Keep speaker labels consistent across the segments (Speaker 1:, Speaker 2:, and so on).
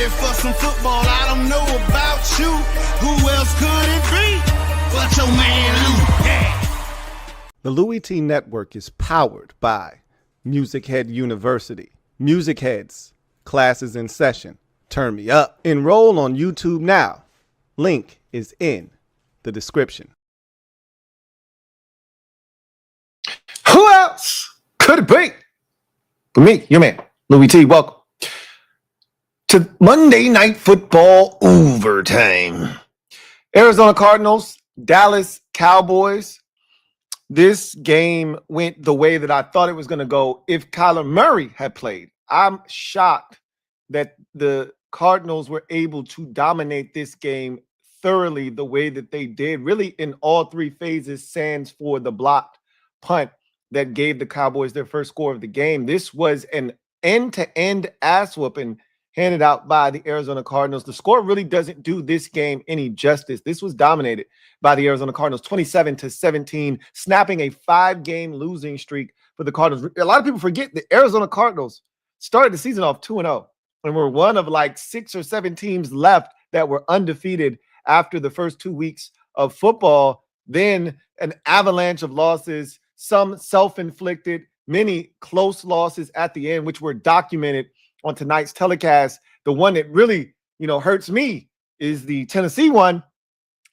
Speaker 1: for some football. I don't know about you. Who else could it be but your man Lou? Yeah.
Speaker 2: The LouieTeeNetwork is powered by MusicHead University. MusicHeads, classes in session. Turn me up. Enroll on YouTube now. Link is in the description.
Speaker 3: Who else could it be but me, your man, Louie T? Welcome to Monday Night Football overtime. Arizona Cardinals, Dallas Cowboys. This game went the way that I thought it was going to go if Kyler Murray had played. I'm shocked that the Cardinals were able to dominate this game thoroughly the way that they did, really in all three phases, sans for the blocked punt that gave the Cowboys their first score of the game. This was an end-to-end ass whooping handed out by the Arizona Cardinals. The score really doesn't do this game any justice. This was dominated by the Arizona Cardinals, 27-17, snapping a 5-game losing streak for the Cardinals. A lot of people forget the Arizona Cardinals started the season off 2-0, and were one of like 6 or 7 teams left that were undefeated after the first 2 weeks of football. Then an avalanche of losses, some self-inflicted, many close losses at the end, which were documented on tonight's telecast. The one that really, hurts me is the Tennessee one,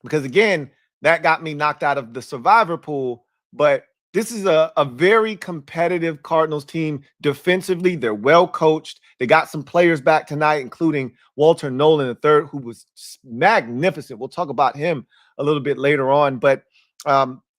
Speaker 3: because again, that got me knocked out of the survivor pool. But this is a very competitive Cardinals team defensively. They're well coached. They got some players back tonight, including Walter Nolan III, who was magnificent. We'll talk about him a little bit later on. But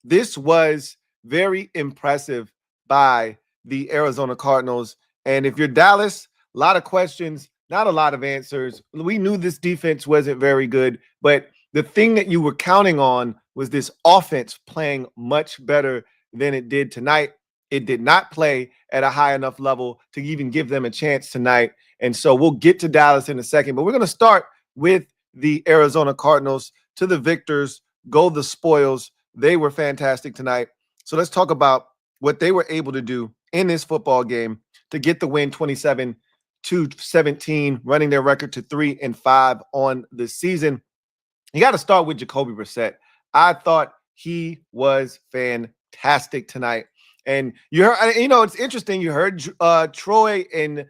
Speaker 3: this was very impressive by the Arizona Cardinals. And if you're Dallas, a lot of questions, not a lot of answers. We knew this defense wasn't very good, but the thing that you were counting on was this offense playing much better than it did tonight. It did not play at a high enough level to even give them a chance tonight. And so we'll get to Dallas in a second, but we're going to start with the Arizona Cardinals. To the victors, go the spoils. They were fantastic tonight. So let's talk about what they were able to do in this football game to get the win, 27-17, running their record to 3-5 on the season. You got to start with Jacoby Brissett. I thought he was fantastic tonight. And you heard, it's interesting. You heard Troy and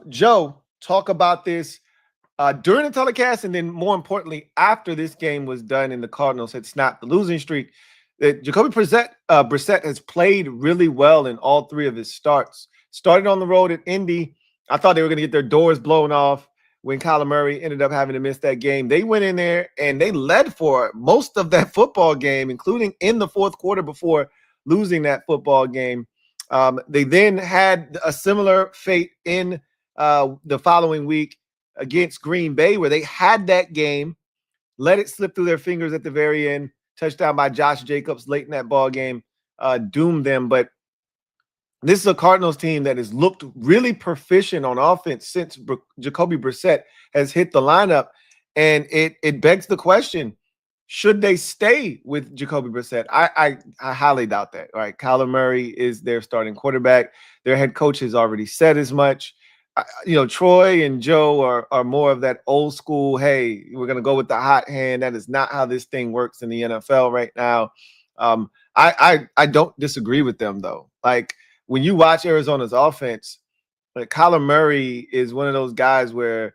Speaker 3: Joe talk about this during the telecast, and then more importantly, after this game was done and the Cardinals had snapped the losing streak. That Jacoby Brissett has played really well in all 3 of his starts. Started on the road at Indy. I thought they were going to get their doors blown off when Kyler Murray ended up having to miss that game. They went in there and they led for most of that football game, including in the fourth quarter before losing that football game. They then had a similar fate in the following week against Green Bay, where they had that game, let it slip through their fingers at the very end. Touchdown by Josh Jacobs late in that ball game doomed them. But this is a Cardinals team that has looked really proficient on offense since Jacoby Brissett has hit the lineup. And it begs the question, should they stay with Jacoby Brissett? I highly doubt that. All right, Kyler Murray is their starting quarterback. Their head coach has already said as much. Troy and Joe are more of that old school, hey, we're going to go with the hot hand. That is not how this thing works in the NFL right now. I don't disagree with them, though. Like, when you watch Arizona's offense, like, Kyler Murray is one of those guys where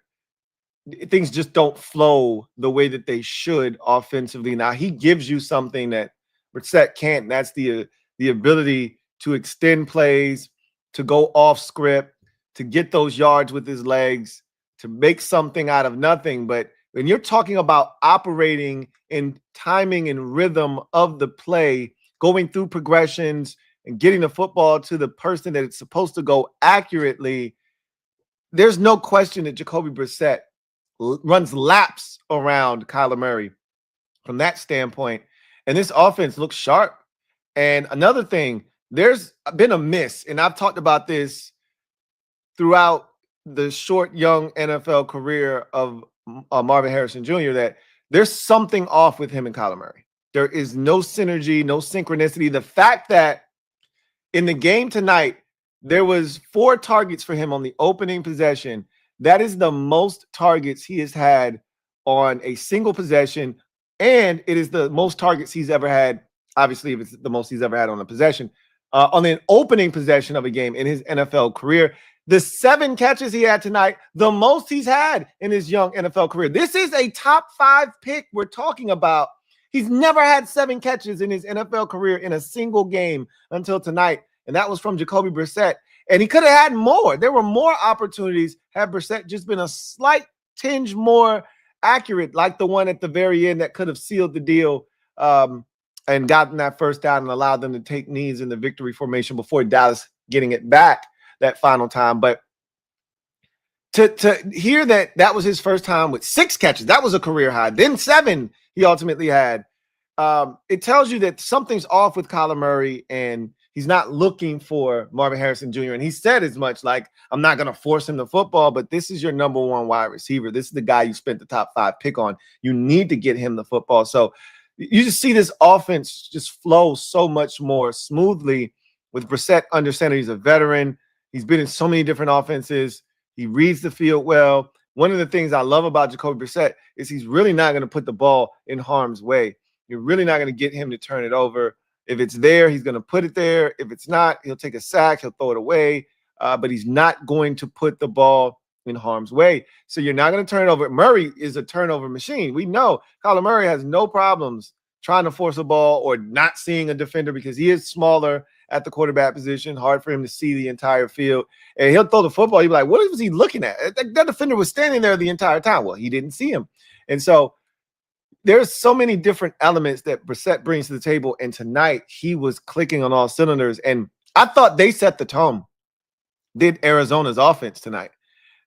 Speaker 3: things just don't flow the way that they should offensively. Now, he gives you something that Brissett can't, and that's the ability to extend plays, to go off script, to get those yards with his legs, to make something out of nothing. But when you're talking about operating in timing and rhythm of the play, going through progressions and getting the football to the person that it's supposed to go accurately, there's no question that Jacoby Brissett runs laps around Kyler Murray from that standpoint. And this offense looks sharp. And another thing, there's been a miss, and I've talked about this throughout the short, young NFL career of Marvin Harrison Jr., that there's something off with him and Kyler Murray. There is no synergy, no synchronicity. The fact that in the game tonight, There was 4 targets for him on the opening possession. That is the most targets he has had on a single possession, and it is the most targets he's ever had. Obviously, if it's the most he's ever had on a possession, on an opening possession of a game in his NFL career. The 7 catches he had tonight, the most he's had in his young NFL career. This is a top 5 pick we're talking about. He's never had 7 catches in his NFL career in a single game until tonight, and that was from Jacoby Brissett. And he could have had more. There were more opportunities had Brissett just been a slight tinge more accurate, like the one at the very end that could have sealed the deal and gotten that first down and allowed them to take knees in the victory formation before Dallas getting it back that final time. But to hear that was his first time with 6 catches, that was a career high. Then 7 he ultimately had. It tells you that something's off with Kyler Murray, and he's not looking for Marvin Harrison Jr. And he said as much, like, I'm not going to force him to football, but this is your number 1 wide receiver. This is the guy you spent the top 5 pick on. You need to get him the football. So you just see this offense just flow so much more smoothly with Brissett understanding he's a veteran. He's been in so many different offenses. He reads the field well. One of the things I love about Jacoby Brissett is he's really not going to put the ball in harm's way. You're really not going to get him to turn it over. If it's there, he's going to put it there. If it's not, he'll take a sack. He'll throw it away. But he's not going to put the ball in harm's way. So you're not going to turn it over. Murray is a turnover machine. We know Kyler Murray has no problems trying to force a ball or not seeing a defender because he is smaller at the quarterback position, hard for him to see the entire field. And he'll throw the football. He'll be like, what was he looking at? That defender was standing there the entire time. Well, he didn't see him. And so there's so many different elements that Brissett brings to the table. And tonight he was clicking on all cylinders. And I thought they set the tone, did Arizona's offense tonight.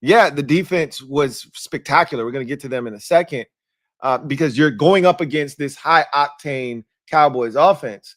Speaker 3: Yeah, the defense was spectacular. We're going to get to them in a second because you're going up against this high-octane Cowboys offense.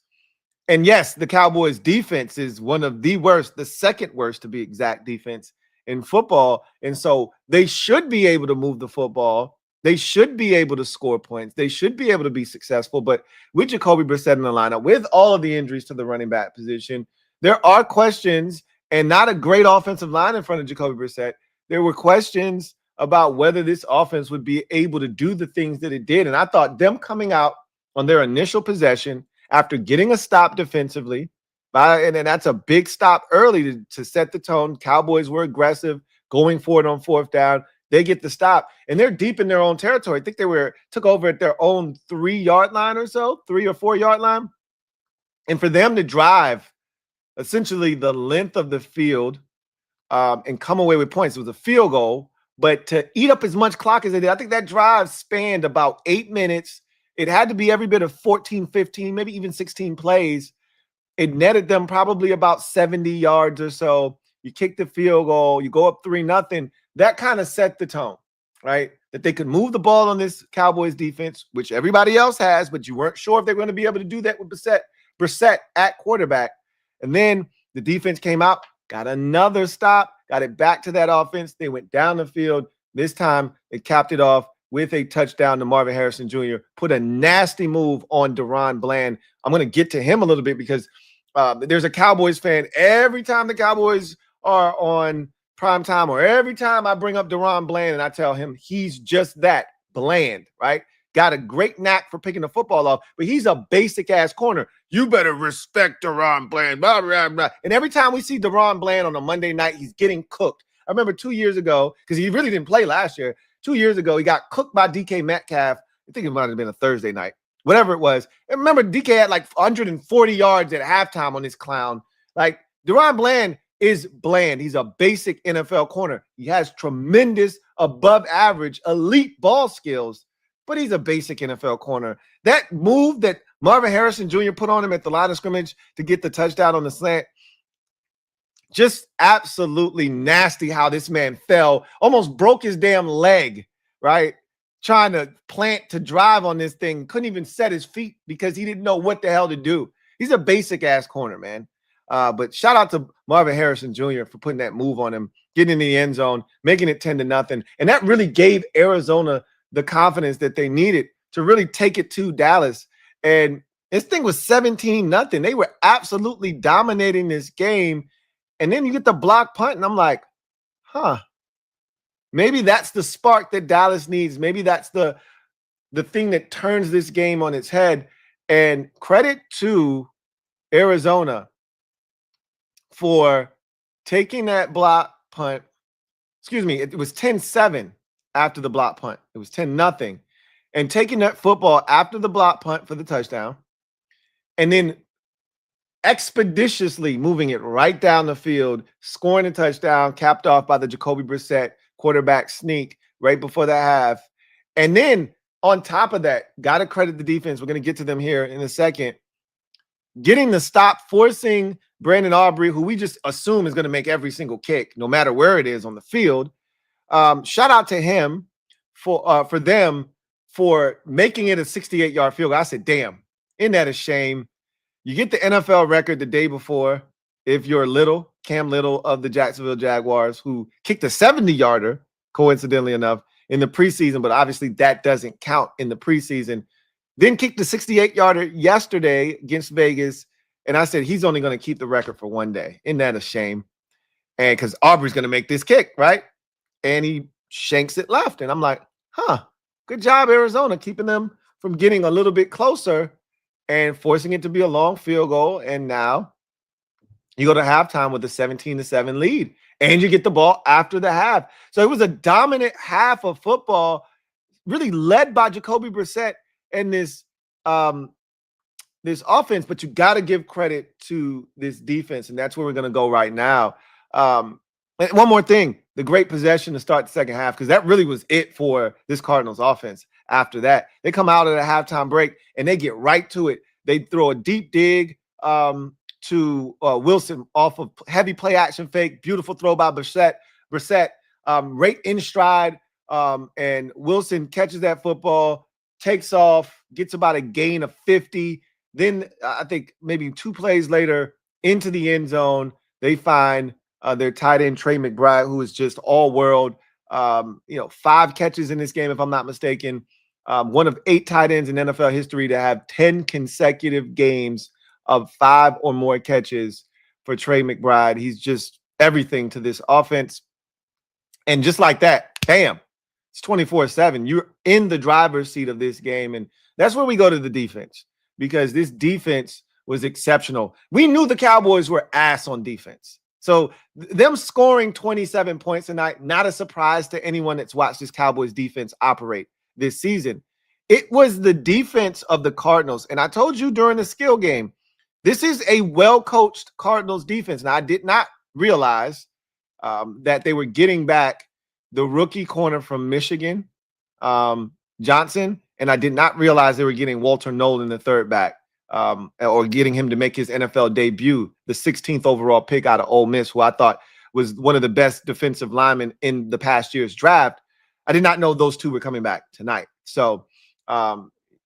Speaker 3: And yes, the Cowboys defense is one of the worst, the second worst to be exact defense in football. And so they should be able to move the football. They should be able to score points. They should be able to be successful. But with Jacoby Brissett in the lineup, with all of the injuries to the running back position, there are questions, and not a great offensive line in front of Jacoby Brissett. There were questions about whether this offense would be able to do the things that it did. And I thought them coming out on their initial possession after getting a stop defensively, and that's a big stop early to set the tone. Cowboys were aggressive, going for it on 4th down. They get the stop, and they're deep in their own territory. I think they took over at their own 3-yard line or so, 3 or 4-yard line. And for them to drive essentially the length of the field and come away with points, it was a field goal, but to eat up as much clock as they did, I think that drive spanned about 8 minutes. It had to be every bit of 14, 15, maybe even 16 plays. It netted them probably about 70 yards or so. You kick the field goal, you go up 3-0. That kind of set the tone, right? That they could move the ball on this Cowboys defense, which everybody else has, but you weren't sure if they were going to be able to do that with Brissett at quarterback. And then the defense came out, got another stop, got it back to that offense. They went down the field. This time they capped it off with a touchdown to Marvin Harrison Jr., put a nasty move on Deron Bland. I'm going to get to him a little bit because there's a Cowboys fan. Every time the Cowboys are on prime time or every time I bring up Deron Bland and I tell him he's just that, bland, right? Got a great knack for picking the football off, but he's a basic-ass corner. You better respect Deron Bland, blah, blah, blah. And every time we see Deron Bland on a Monday night, he's getting cooked. I remember 2 years ago, because he really didn't play last year, 2 years ago, he got cooked by DK Metcalf. I think it might have been a Thursday night, whatever it was. And remember, DK had like 140 yards at halftime on this clown. Like, Deron Bland is bland. He's a basic NFL corner. He has tremendous, above average, elite ball skills, but he's a basic NFL corner. That move that Marvin Harrison Jr. put on him at the line of scrimmage to get the touchdown on the slant, just absolutely nasty how this man fell, almost broke his damn leg, right? Trying to plant to drive on this thing, couldn't even set his feet because he didn't know what the hell to do. He's a basic-ass corner, man. But shout out to Marvin Harrison Jr. for putting that move on him, getting in the end zone, making it 10-0. And that really gave Arizona the confidence that they needed to really take it to Dallas. And this thing was 17-0. They were absolutely dominating this game. And then you get the block punt, and I'm like, huh, maybe that's the spark that Dallas needs. Maybe that's the thing that turns this game on its head. And credit to Arizona for taking that block punt. Excuse me, it was 10-7 after the block punt. It was 10-0. And taking that football after the block punt for the touchdown, and then expeditiously moving it right down the field, scoring a touchdown, capped off by the Jacoby Brissett quarterback sneak right before the half. And then on top of that, got to credit the defense. We're going to get to them here in a second. Getting the stop, forcing Brandon Aubrey, who we just assume is going to make every single kick, no matter where it is on the field. Shout out to him for them for making it a 68-yard field goal. I said, damn, isn't that a shame? You get the NFL record the day before if you're Cam Little of the Jacksonville Jaguars, who kicked a 70-yarder, coincidentally enough, in the preseason, but obviously that doesn't count in the preseason. Then kicked the 68-yarder yesterday against Vegas, and I said he's only going to keep the record for one day. Isn't that a shame? And because Aubrey's going to make this kick, right? And he shanks it left. And I'm like, huh, good job, Arizona, keeping them from getting a little bit closer and forcing it to be a long field goal. And now you go to halftime with a 17-7 lead, and you get the ball after the half. So it was a dominant half of football, really led by Jacoby Brissett and this offense. But you got to give credit to this defense, and that's where we're going to go right now. And one more thing, the great possession to start the second half, because that really was it for this Cardinals offense. After that, they come out at a halftime break and they get right to it. They throw a deep dig to Wilson off of heavy play action fake. Beautiful throw by Brissett right in stride. And Wilson catches that football, takes off, gets about a gain of 50. Then I think maybe 2 plays later into the end zone, they find their tight end, Trey McBride, who is just all world. 5 catches in this game, if I'm not mistaken. One of 8 tight ends in NFL history to have 10 consecutive games of 5 or more catches for Trey McBride. He's just everything to this offense. And just like that, bam, it's 24-7. You're in the driver's seat of this game. And that's where we go to the defense, because this defense was exceptional. We knew the Cowboys were ass on defense. So them scoring 27 points tonight, not a surprise to anyone that's watched this Cowboys defense operate this season. It was the defense of the Cardinals. And I told you during the skill game, this is a well-coached Cardinals defense. Now, I did not realize that they were getting back the rookie corner from Michigan, Johnson, and I did not realize they were getting Walter Nolan, the third back, or getting him to make his NFL debut, the 16th overall pick out of Ole Miss, who I thought was one of the best defensive linemen in the past year's draft. I did not know those two were coming back tonight. So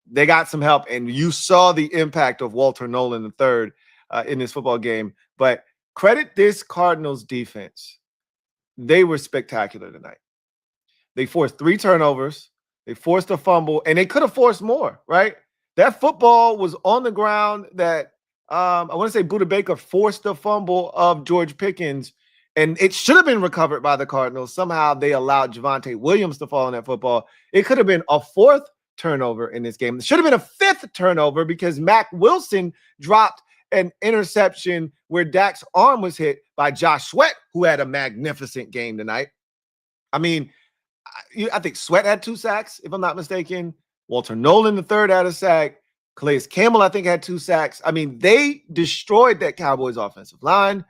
Speaker 3: they got some help, and you saw the impact of Walter Nolan, the third, in this football game. But credit this Cardinals defense. They were spectacular tonight. They forced 3 turnovers. They forced a fumble, and they could have forced more, right? That football was on the ground that I want to say Budda Baker forced the fumble of George Pickens, and it should have been recovered by the Cardinals. Somehow they allowed Javonte Williams to fall on that football. It could have been a 4th turnover in this game. It should have been a 5th turnover because Mack Wilson dropped an interception where Dak's arm was hit by Josh Sweat, who had a magnificent game tonight. I mean, I think Sweat had 2 sacks, if I'm not mistaken. Walter Nolan, the third, had a sack. Calais Campbell, I think, had 2 sacks. I mean, they destroyed that Cowboys offensive line.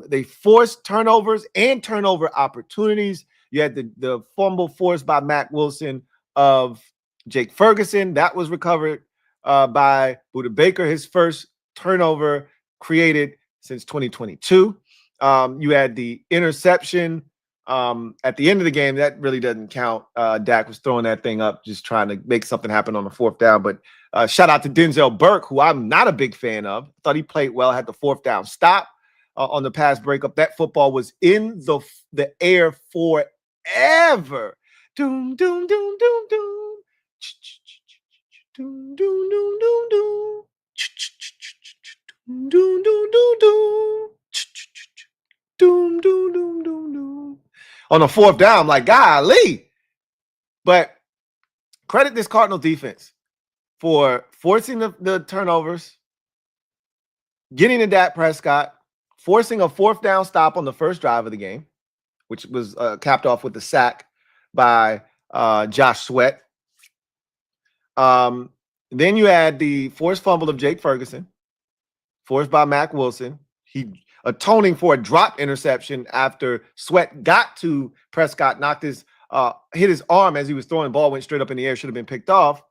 Speaker 3: They forced turnovers and turnover opportunities. You had the fumble forced by Mack Wilson of Jake Ferguson. That was recovered by Budda Baker, his first turnover created since 2022. You had the interception at the end of the game. That really doesn't count. Dak was throwing that thing up, just trying to make something happen on the 4th down. But shout out to Denzel Burke, who I'm not a big fan of. Thought he played well, had the 4th down stop on the pass breakup. That football was in the air forever. Doom, doom, doom, doom, doom. Doom, doom, doom, doom, doom. Doom, doom, doom, doom. on a fourth down. Like, golly. But credit this Cardinal defense for forcing the turnovers, getting to Dak Prescott, forcing a fourth down stop on the first drive of the game, which was capped off with the sack by Josh Sweat. Then you had the forced fumble of Jake Ferguson, forced by Mac Wilson. He atoning for a drop interception after Sweat got to Prescott, knocked his hit his arm as he was throwing the ball, went straight up in the air, should have been picked off.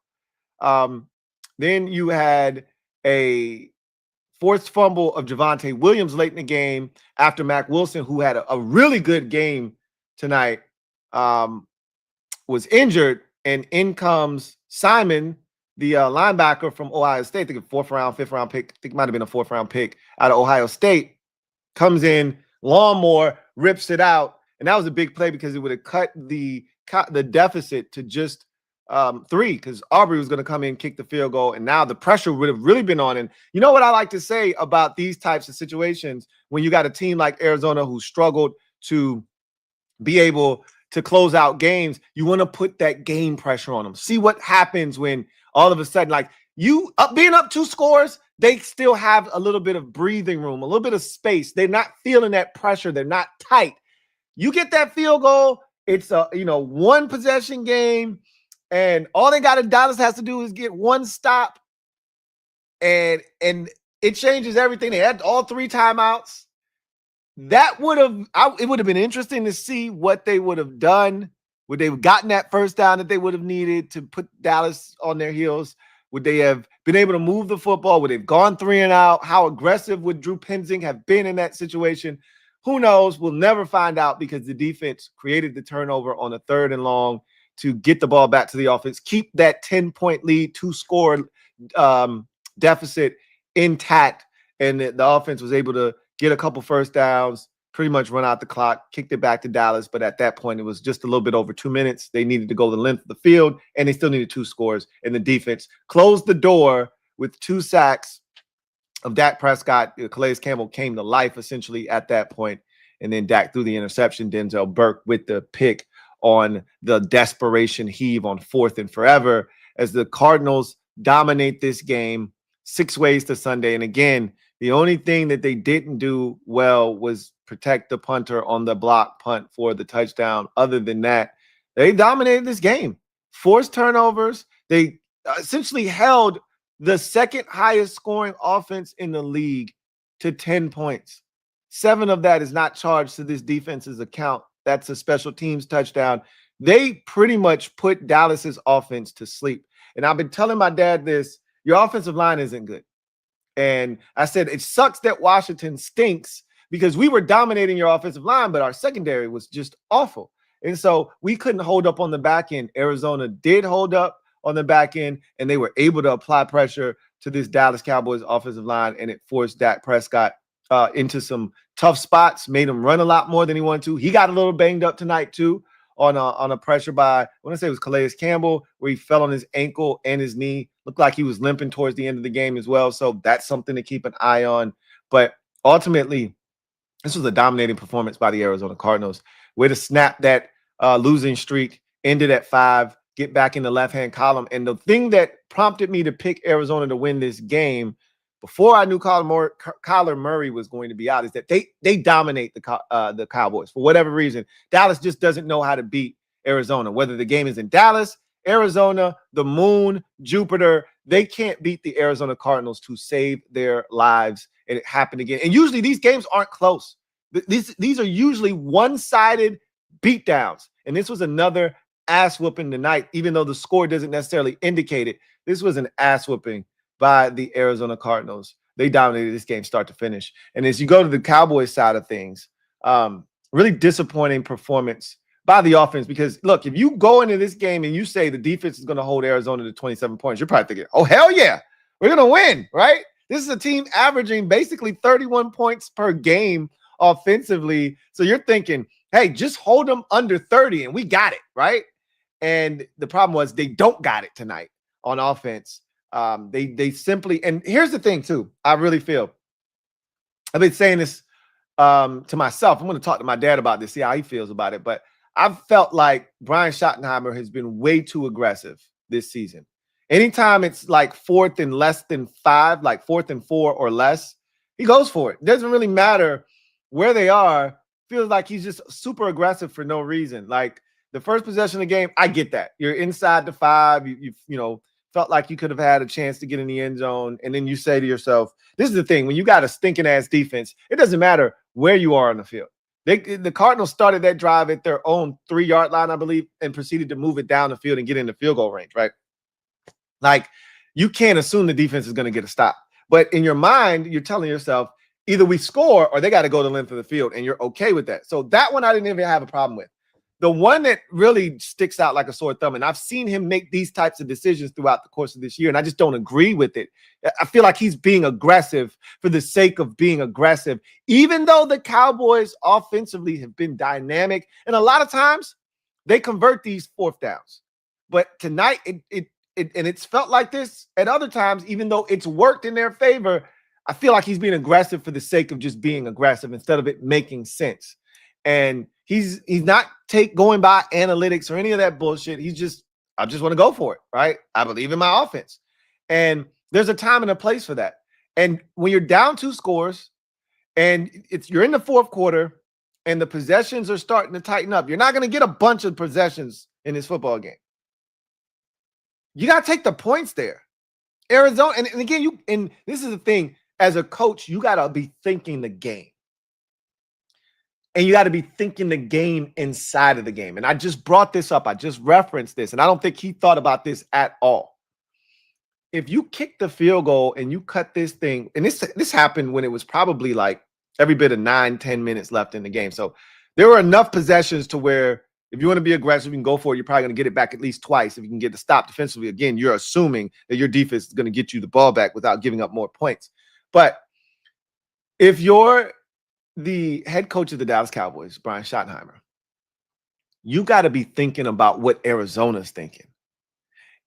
Speaker 3: Then you had a forced fumble of Javonte Williams late in the game after Mac Wilson, who had a really good game tonight, was injured, and in comes Simon, the linebacker from Ohio State. I think a fifth round pick. I think it might have been a fourth round pick out of Ohio State. Comes in, lawnmower, rips it out. And that was a big play because it would have cut the deficit to just 3, because Aubrey was going to come in, kick the field goal, and now the pressure would have really been on. And you know what I like to say about these types of situations when you got a team like Arizona who struggled to be able to close out games, you want to put that game pressure on them. See what happens when all of a sudden, like you being up 2 scores, they still have a little bit of breathing room, a little bit of space. They're not feeling that pressure. They're not tight. You get that field goal, it's a one possession game, and all Dallas has to do is get one stop, and it changes everything. They had all 3 timeouts. That it would have been interesting to see what they would have done. Would they have gotten that first down that they would have needed to put Dallas on their heels? Would they have been able to move the football? Would they have gone 3 and out? How aggressive would Drew Penzing have been in that situation? Who knows? We'll never find out because the defense created the turnover on a 3rd and long to get the ball back to the offense, keep that 10-point lead, 2-score deficit intact, and the offense was able to get a couple first downs, pretty much run out the clock, kicked it back to Dallas. But at that point, it was just a little bit over 2 minutes. They needed to go the length of the field, and they still needed 2 scores. And the defense closed the door with 2 sacks of Dak Prescott. Calais Campbell came to life essentially at that point. And then Dak threw the interception. Denzel Burke with the pick on the desperation heave on 4th and forever as the Cardinals dominate this game 6 ways to Sunday. And again, the only thing that they didn't do well was protect the punter on the block punt for the touchdown. Other than that, they dominated this game. Forced turnovers. They essentially held the 2nd highest scoring offense in the league to 10 points. 7 of that is not charged to this defense's account. That's a special teams touchdown. They pretty much put Dallas's offense to sleep. And I've been telling my dad this, your offensive line isn't good. And I said, it sucks that Washington stinks because we were dominating your offensive line, but our secondary was just awful. And so we couldn't hold up on the back end. Arizona did hold up on the back end, and they were able to apply pressure to this Dallas Cowboys offensive line, and it forced Dak Prescott into some tough spots, made him run a lot more than he wanted to. He got a little banged up tonight too on a pressure by, I want to say it was Calais Campbell, where he fell on his ankle and his knee. Looked like he was limping towards the end of the game as well. So that's something to keep an eye on. But ultimately, this was a dominating performance by the Arizona Cardinals. Way to snap that losing streak, ended at 5, get back in the left-hand column. And the thing that prompted me to pick Arizona to win this game before I knew Kyler Murray was going to be out is that they dominate the Cowboys for whatever reason. Dallas just doesn't know how to beat Arizona, whether the game is in Dallas, Arizona, the moon, Jupiter. They can't beat the Arizona Cardinals to save their lives. And it happened again. And usually these games aren't close. These are usually one-sided beatdowns. And this was another ass whooping tonight, even though the score doesn't necessarily indicate it. This was an ass whooping by the Arizona Cardinals. They dominated this game start to finish. And as you go to the Cowboys side of things, really disappointing performance by the offense, because look, if you go into this game and you say the defense is going to hold Arizona to 27 points, you're probably thinking, oh, hell yeah, we're going to win, right? This is a team averaging basically 31 points per game offensively. So you're thinking, hey, just hold them under 30 and we got it, right? And the problem was they don't got it tonight on offense. They simply, and here's the thing too, I really feel, I've been saying this to myself. I'm going to talk to my dad about this, see how he feels about it. But I've felt like Brian Schottenheimer has been way too aggressive this season. Anytime it's like 4th and less than 5, like 4th and 4 or less, he goes for it. Doesn't really matter where they are. Feels like he's just super aggressive for no reason. Like the first possession of the game, I get that. You're inside the 5. You felt like you could have had a chance to get in the end zone. And then you say to yourself, this is the thing. When you got a stinking ass defense, it doesn't matter where you are on the field. The Cardinals started that drive at their own 3-yard line, I believe, and proceeded to move it down the field and get into field goal range, right? Like, you can't assume the defense is going to get a stop. But in your mind, you're telling yourself, either we score or they got to go the length of the field, and you're okay with that. So that one I didn't even have a problem with. The one that really sticks out like a sore thumb, and I've seen him make these types of decisions throughout the course of this year, and I just don't agree with it. I feel like he's being aggressive for the sake of being aggressive, even though the Cowboys offensively have been dynamic, and a lot of times they convert these 4th downs. But tonight, it's felt like this at other times, even though it's worked in their favor. I feel like he's being aggressive for the sake of just being aggressive instead of it making sense. And he's not going by analytics or any of that bullshit. I just want to go for it, right? I believe in my offense. And there's a time and a place for that. And when you're down 2 scores and you're in the 4th quarter and the possessions are starting to tighten up, you're not going to get a bunch of possessions in this football game. You got to take the points there. Arizona, and again, and this is the thing, as a coach, you got to be thinking the game. And you got to be thinking the game inside of the game. And I just brought this up. I just referenced this. And I don't think he thought about this at all. If you kick the field goal and you cut this thing, and this happened when it was probably like every bit of 9-10 minutes left in the game. So there were enough possessions to where if you want to be aggressive, you can go for it. You're probably going to get it back at least twice. If you can get the stop defensively, again, you're assuming that your defense is going to get you the ball back without giving up more points. But if you're the head coach of the Dallas Cowboys, Brian Schottenheimer, you got to be thinking about what Arizona's thinking.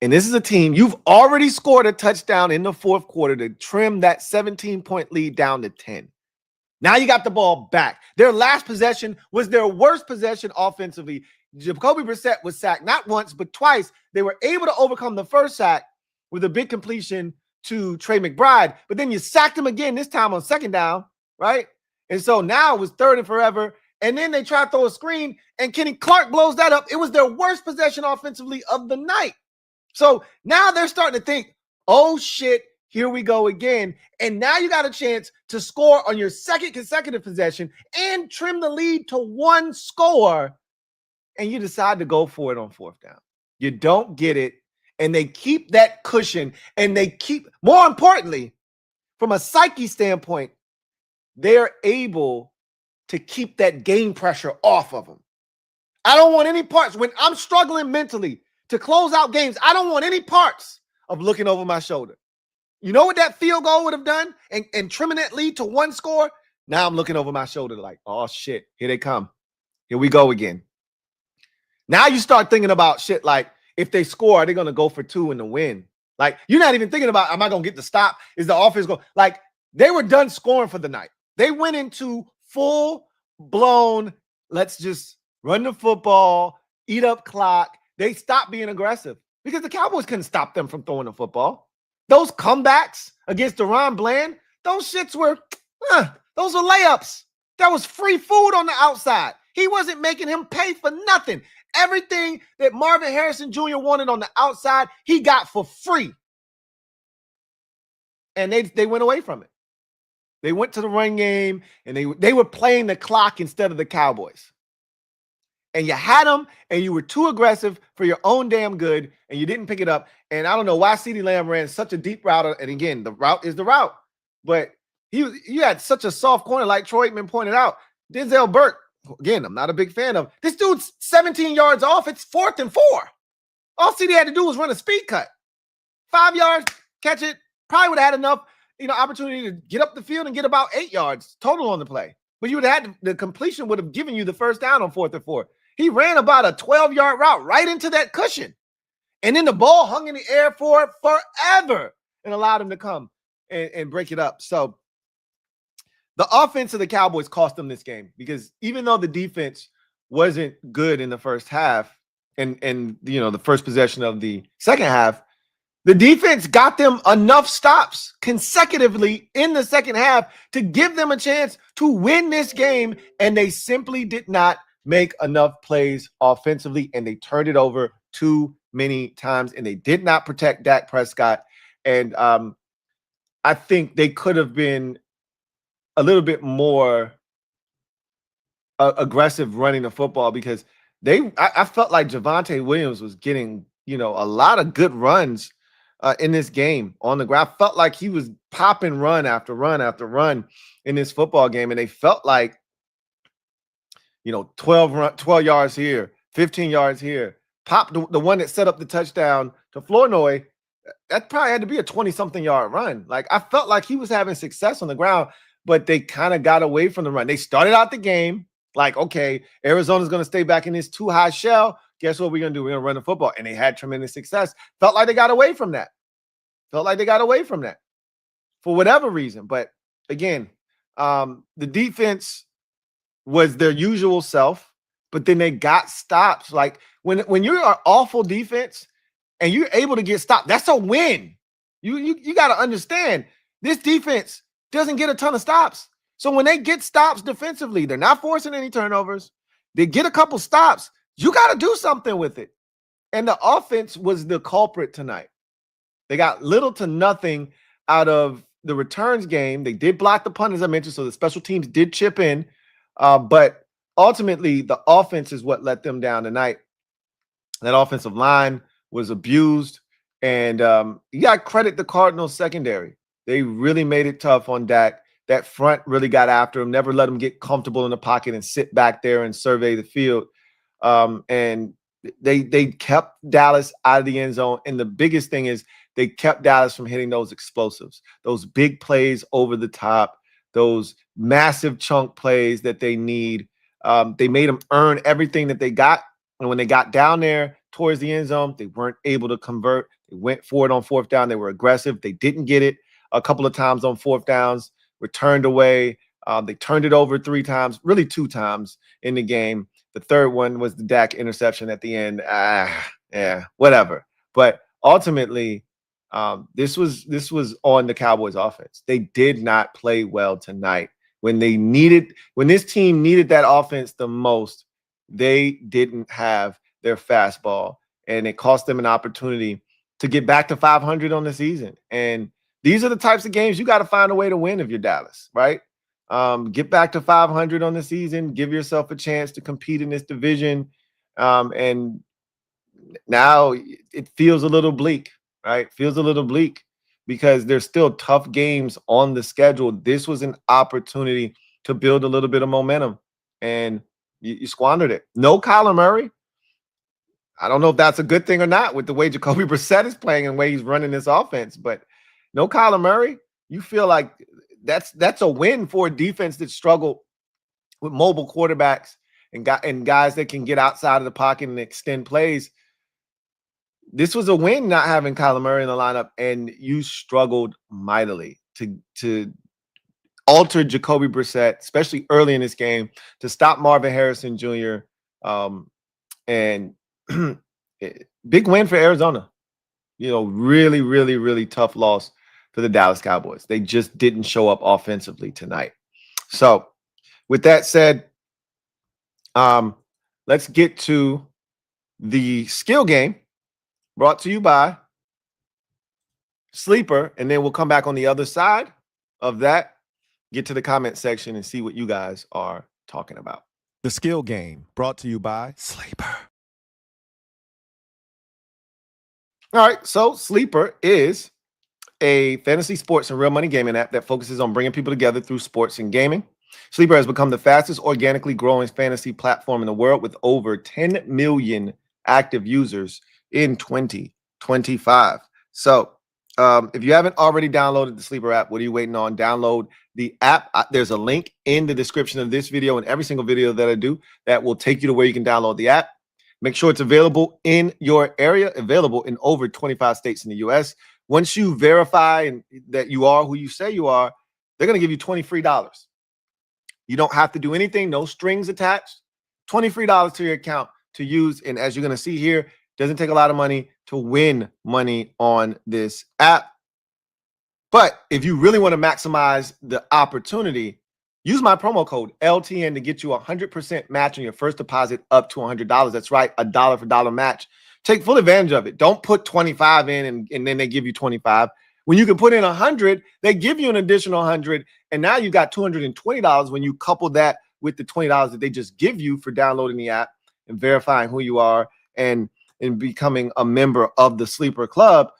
Speaker 3: And this is a team, you've already scored a touchdown in the 4th quarter to trim that 17-point lead down to 10. Now you got the ball back. Their last possession was their worst possession offensively. Jacoby Brissett was sacked not once, but twice. They were able to overcome the first sack with a big completion to Trey McBride, but then you sacked him again, this time on 2nd down, right? And so now it was 3rd and forever. And then they try to throw a screen, and Kenny Clark blows that up. It was their worst possession offensively of the night. So now they're starting to think, oh, shit, here we go again. And now you got a chance to score on your 2nd consecutive possession and trim the lead to 1 score. And you decide to go for it on 4th down. You don't get it. And they keep that cushion. And they keep, more importantly, from a psyche standpoint, they're able to keep that game pressure off of them. I don't want any parts. When I'm struggling mentally to close out games, I don't want any parts of looking over my shoulder. You know what that field goal would have done? And trimming that lead to 1 score? Now I'm looking over my shoulder like, oh, shit, here they come. Here we go again. Now you start thinking about shit like, if they score, are they going to go for 2 in the win? Like, you're not even thinking about, am I going to get the stop? Is the offense going? Like, they were done scoring for the night. They went into full-blown, let's just run the football, eat up clock. They stopped being aggressive because the Cowboys couldn't stop them from throwing the football. Those comebacks against DeRon Bland, those shits were, those were layups. That was free food on the outside. He wasn't making him pay for nothing. Everything that Marvin Harrison Jr. wanted on the outside, he got for free. And they went away from it. They went to the run game, and they were playing the clock instead of the Cowboys. And you had them, and you were too aggressive for your own damn good, and you didn't pick it up. And I don't know why CeeDee Lamb ran such a deep route. And again, the route is the route. But you had such a soft corner, like Troy Aikman pointed out. Denzel Burke, again, I'm not a big fan of. This dude's 17 yards off. It's 4th and 4. All CeeDee had to do was run a speed cut. 5 yards, catch it. Probably would have had enough, opportunity to get up the field and get about 8 yards total on the play. But you would have had the completion would have given you the 1st down on 4th and 4. He ran about a 12-yard route right into that cushion. And then the ball hung in the air for it forever and allowed him to come and break it up. So the offense of the Cowboys cost them this game because even though the defense wasn't good in the first half, and the first possession of the second half, the defense got them enough stops consecutively in the second half to give them a chance to win this game, and they simply did not make enough plays offensively, and they turned it over too many times, and they did not protect Dak Prescott. And I think they could have been a little bit more aggressive running the football, because I felt like Javonte Williams was getting, a lot of good runs in this game on the ground. I felt like he was popping run after run after run in this football game, and they felt like, 12 yards here, 15 yards here. Pop the one that set up the touchdown to Flournoy, that probably had to be a 20-something yard run. Like, I felt like he was having success on the ground, but they kind of got away from the run. They started out the game like, okay, Arizona's going to stay back in this too high shell. Guess what we're going to do? We're going to run the football. And they had tremendous success. Felt like they got away from that. For whatever reason. But again, the defense was their usual self, but then they got stops. Like, when you're an awful defense and you're able to get stopped, that's a win. You got to understand, this defense doesn't get a ton of stops. So when they get stops defensively, they're not forcing any turnovers. They get a couple stops. You got to do something with it. And the offense was the culprit tonight. They got little to nothing out of the returns game. They did block the punt, as I mentioned, so the special teams did chip in. But ultimately, the offense is what let them down tonight. That offensive line was abused. And you got to credit the Cardinals secondary. They really made it tough on Dak. That front really got after him, never let him get comfortable in the pocket and sit back there and survey the field. And they kept Dallas out of the end zone. And the biggest thing is they kept Dallas from hitting those explosives, those big plays over the top, those massive chunk plays that they need. They made them earn everything that they got. And when they got down there towards the end zone, they weren't able to convert. They went for it on fourth down. They were aggressive. They didn't get it a couple of times on fourth downs. Were turned away. They turned it over 3 times, really 2 times in the game. The third one was the Dak interception at the end. Yeah, whatever. But ultimately, this was on the Cowboys offense. They did not play well tonight. When this team needed that offense the most, they didn't have their fastball, and it cost them an opportunity to get back to 500 on the season. And these are the types of games you got to find a way to win if you're Dallas, right? Get back to 500 on the season, give yourself a chance to compete in this division. And now it feels a little bleak, right? Feels a little bleak because there's still tough games on the schedule. This was an opportunity to build a little bit of momentum, and you squandered it. No Kyler Murray. I don't know if that's a good thing or not with the way Jacoby Brissett is playing and the way he's running this offense, but no Kyler Murray. You feel like that's a win for a defense that struggled with mobile quarterbacks and guys that can get outside of the pocket and extend plays. This was a win not having Kyler Murray in the lineup, and you struggled mightily to alter Jacoby Brissett, especially early in this game, to stop Marvin Harrison Jr. And big win for Arizona. Really, really, really tough loss for the Dallas Cowboys. They just didn't show up offensively tonight. So with that said, let's get to the skill game brought to you by Sleeper, and then we'll come back on the other side of that, get to the comment section and see what you guys are talking about. The skill game brought to you by Sleeper. All right, so Sleeper is a fantasy sports and real money gaming app that focuses on bringing people together through sports and gaming. Sleeper has become the fastest organically growing fantasy platform in the world with over 10 million active users in 2025. So if you haven't already downloaded the Sleeper app, what are you waiting on? Download the app. There's a link in the description of this video and every single video that I do that will take you to where you can download the app. Make sure it's available in your area, available in over 25 states in the U.S. Once you verify that you are who you say you are, they're going to give you $20 free. You don't have to do anything, no strings attached. $20 free to your account to use. And as you're going to see here, doesn't take a lot of money to win money on this app. But if you really want to maximize the opportunity, use my promo code LTN to get you 100% match on your first deposit up to $100. That's right, a dollar for dollar match. Take full advantage of it. Don't put 25 in and then they give you 25. When you can put in 100, they give you an additional 100, and now you got $220 when you couple that with the $20 that they just give you for downloading the app and verifying who you are and becoming a member of the Sleeper Club.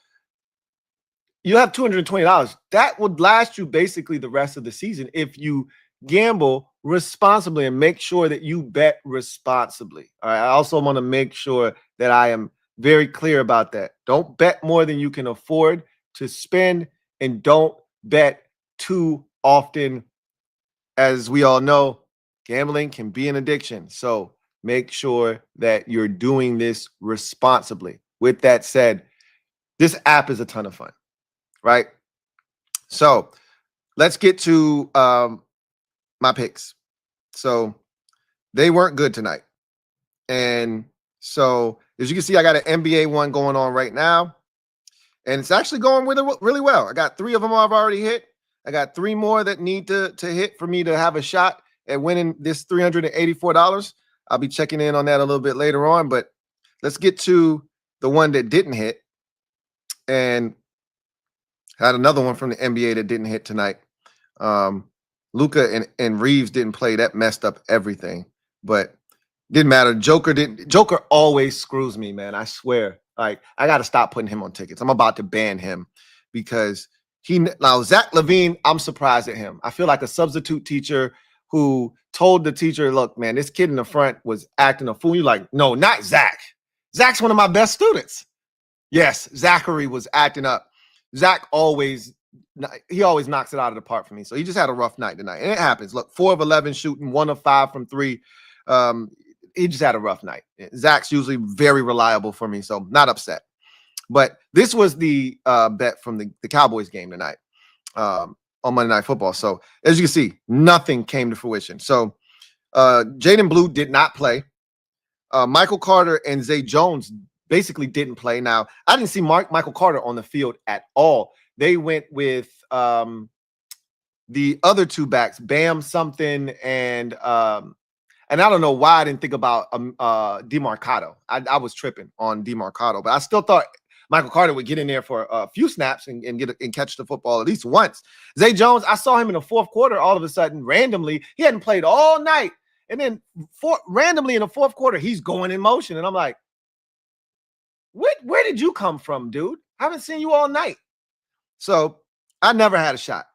Speaker 3: You have $220. That would last you basically the rest of the season if you gamble responsibly and make sure that you bet responsibly. All right. I also want to make sure that I am very clear about that. Don't bet more than you can afford to spend, and don't bet too often. As we all know, gambling can be an addiction. So make sure that you're doing this responsibly. With that said, this app is a ton of fun, right? So let's get to my picks. So they weren't good tonight. And so as you can see, I got an NBA one going on right now. And it's actually going with it really well. I got 3 of them I've already hit. I got 3 more that need to hit for me to have a shot at winning this $384. I'll be checking in on that a little bit later on. But let's get to the one that didn't hit. And had another one from the NBA that didn't hit tonight. Luka and Reeves didn't play. That messed up everything. But didn't matter. Joker always screws me, man. I swear. Like, I got to stop putting him on tickets. I'm about to ban him because now Zach LaVine, I'm surprised at him. I feel like a substitute teacher who told the teacher, look, man, this kid in the front was acting a fool. You're like, no, not Zach. Zach's one of my best students. Yes, Zachary was acting up. Zach always knocks it out of the park for me. So he just had a rough night tonight. And it happens. Look, 4 of 11 shooting, 1 of 5 from 3. He just had a rough night. Zach's usually very reliable for me, so not upset. But this was the bet from the Cowboys game tonight on Monday Night Football. So as you can see, nothing came to fruition. So Jaden Blue did not play. Michael Carter and Zay Jones basically didn't play. Now, I didn't see Michael Carter on the field at all. They went with the other 2 backs, Bam something and I don't know why I didn't think about DeMarcado. I was tripping on DeMarcado, but I still thought Michael Carter would get in there for a few snaps and catch the football at least once. Zay Jones, I saw him in the 4th quarter. All of a sudden, randomly, he hadn't played all night, and then randomly in the 4th quarter, he's going in motion, and I'm like, where did you come from, dude? I haven't seen you all night. So I never had a shot.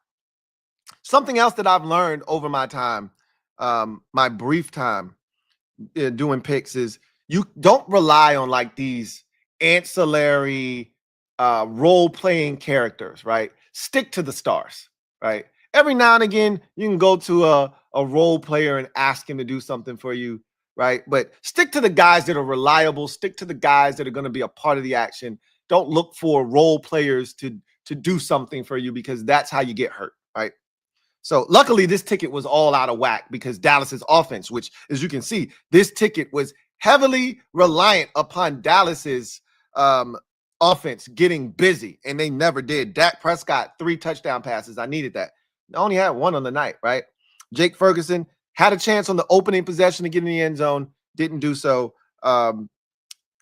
Speaker 3: Something else that I've learned over my time. My brief time doing picks is you don't rely on like these ancillary role-playing characters, right? Stick to the stars, right? Every now and again, you can go to a role player and ask him to do something for you, right? But stick to the guys that are reliable. Stick to the guys that are going to be a part of the action. Don't look for role players to do something for you because that's how you get hurt, right? So luckily, this ticket was all out of whack because Dallas's offense, which, as you can see, this ticket was heavily reliant upon Dallas's offense getting busy, and they never did. Dak Prescott, 3 touchdown passes. I needed that. I only had 1 on the night, right? Jake Ferguson had a chance on the opening possession to get in the end zone. Didn't do so.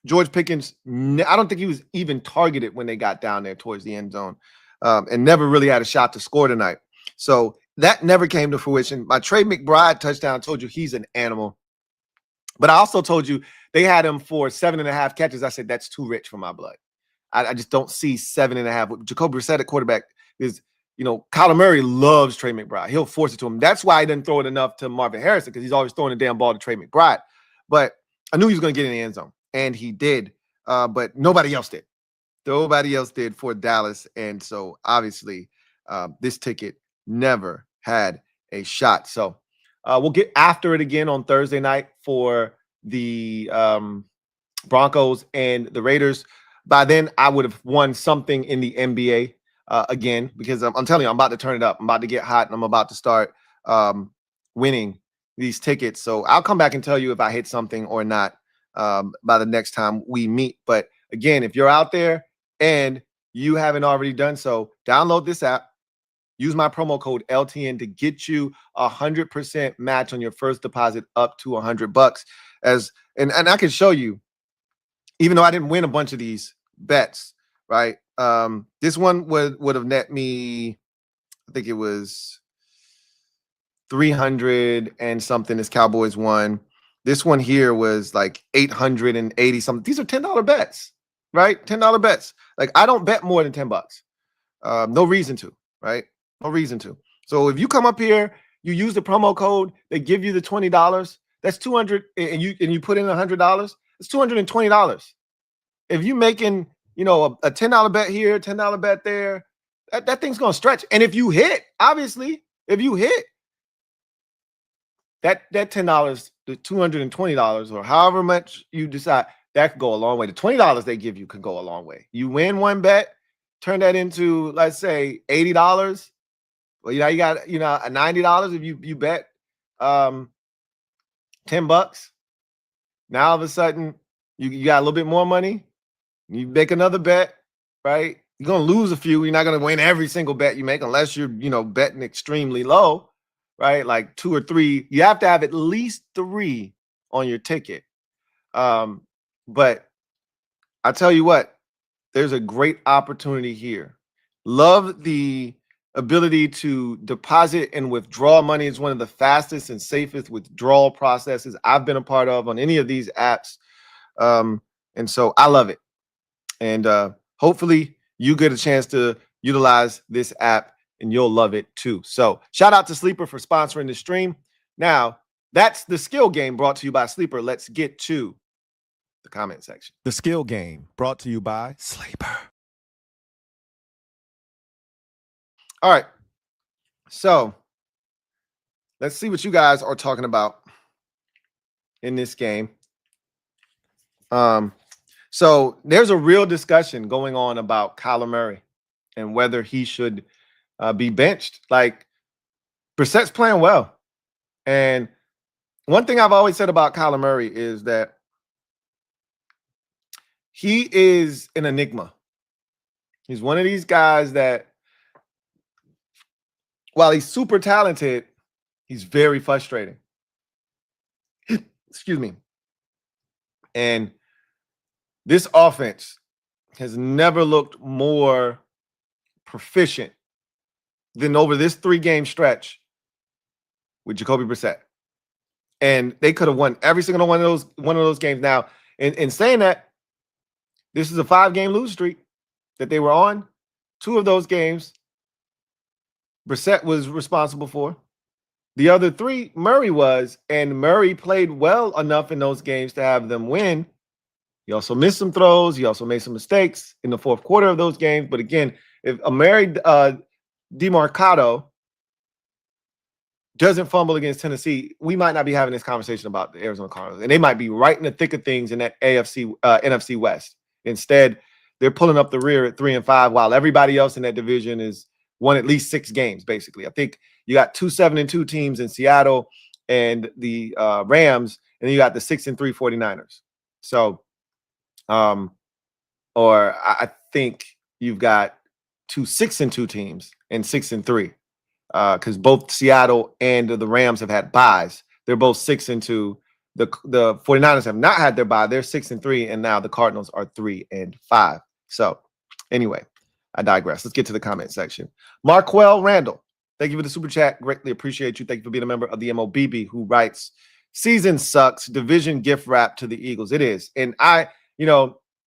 Speaker 3: George Pickens, I don't think he was even targeted when they got down there towards the end zone, and never really had a shot to score tonight. So that never came to fruition. My Trey McBride touchdown told you he's an animal. But I also told you they had him for 7.5 catches. I said, that's too rich for my blood. I just don't see 7.5. Jacoby Brissett at quarterback is, Kyler Murray loves Trey McBride. He'll force it to him. That's why he didn't throw it enough to Marvin Harrison because he's always throwing the damn ball to Trey McBride. But I knew he was going to get in the end zone, and he did. But nobody else did. Nobody else did for Dallas. And so, obviously, this ticket never had a shot. So we'll get after it again on Thursday night for the Broncos and the Raiders. By then, I would have won something in the NBA again because I'm telling you, I'm about to turn it up. I'm about to get hot, and I'm about to start winning these tickets. So I'll come back and tell you if I hit something or not by the next time we meet. But again, if you're out there and you haven't already done so, download this app. Use my promo code LTN to get you 100% match on your first deposit up to $100. And I can show you, even though I didn't win a bunch of these bets, right? This one would have net me, I think it was 300 and something. This Cowboys won. This one here was like 880 something. These are $10 bets, right? $10 bets. Like, I don't bet more than $10. No reason to, right? No reason to. So if you come up here, you use the promo code, they give you the $20. That's $200, and you put in $100. It's $220. If you're making, a $10 bet here, $10 bet there, that thing's gonna stretch. And if you hit, obviously, if you hit that $10, the $220, or however much you decide, that could go a long way. The $20 they give you could go a long way. You win one bet, turn that into, let's say, $80. Well, you got $90 if you bet $10. Now all of a sudden you got a little bit more money. You make another bet, right? You're gonna lose a few. You're not gonna win every single bet you make unless you're betting extremely low, right? Like 2 or 3. You have to have at least 3 on your ticket. But I tell you what, there's a great opportunity here. Love the ability to deposit and withdraw money. Is one of the fastest and safest withdrawal processes I've been a part of on any of these apps. And so I love it. And hopefully you get a chance to utilize this app and you'll love it too. So shout out to Sleeper for sponsoring the stream. Now, that's the skill game brought to you by Sleeper. Let's get to the comment section.
Speaker 4: The skill game brought to you by Sleeper.
Speaker 3: All right. So let's see what you guys are talking about in this game. So there's a real discussion going on about Kyler Murray and whether he should be benched. Like, Brissett's playing well. And one thing I've always said about Kyler Murray is that he is an enigma. He's one of these guys that, while he's super talented, he's very frustrating. Excuse me. And this offense has never looked more proficient than over this 3-game stretch with Jacoby Brissett. And they could have won every single one of those games. Now, in saying that, this is a 5-game lose streak that they were on. 2 of those games Brissett was responsible for. The other 3, Murray was, and Murray played well enough in those games to have them win. He also missed some throws. He also made some mistakes in the fourth quarter of those games. But again, if a Murray DeMarcado doesn't fumble against Tennessee, we might not be having this conversation about the Arizona Cardinals. And they might be right in the thick of things in that NFC West. Instead, they're pulling up the rear at 3-5 while everybody else in that division is won at least 6 games, basically. I think you got 2 7-2 teams in Seattle and the Rams, and then you got the 6-3 49ers. So, or I think you've got 2 6-2 teams and 6-3, because both Seattle and the Rams have had byes. They're both 6-2. The 49ers have not had their bye. They're 6-3, and now the Cardinals are 3-5. So, anyway, I digress. Let's get to the comment section. Marquell Randall, thank you for the super chat. Greatly appreciate you. Thank you for being a member of the MOBB, who writes, "Season sucks. Division gift wrap to the Eagles." It is. And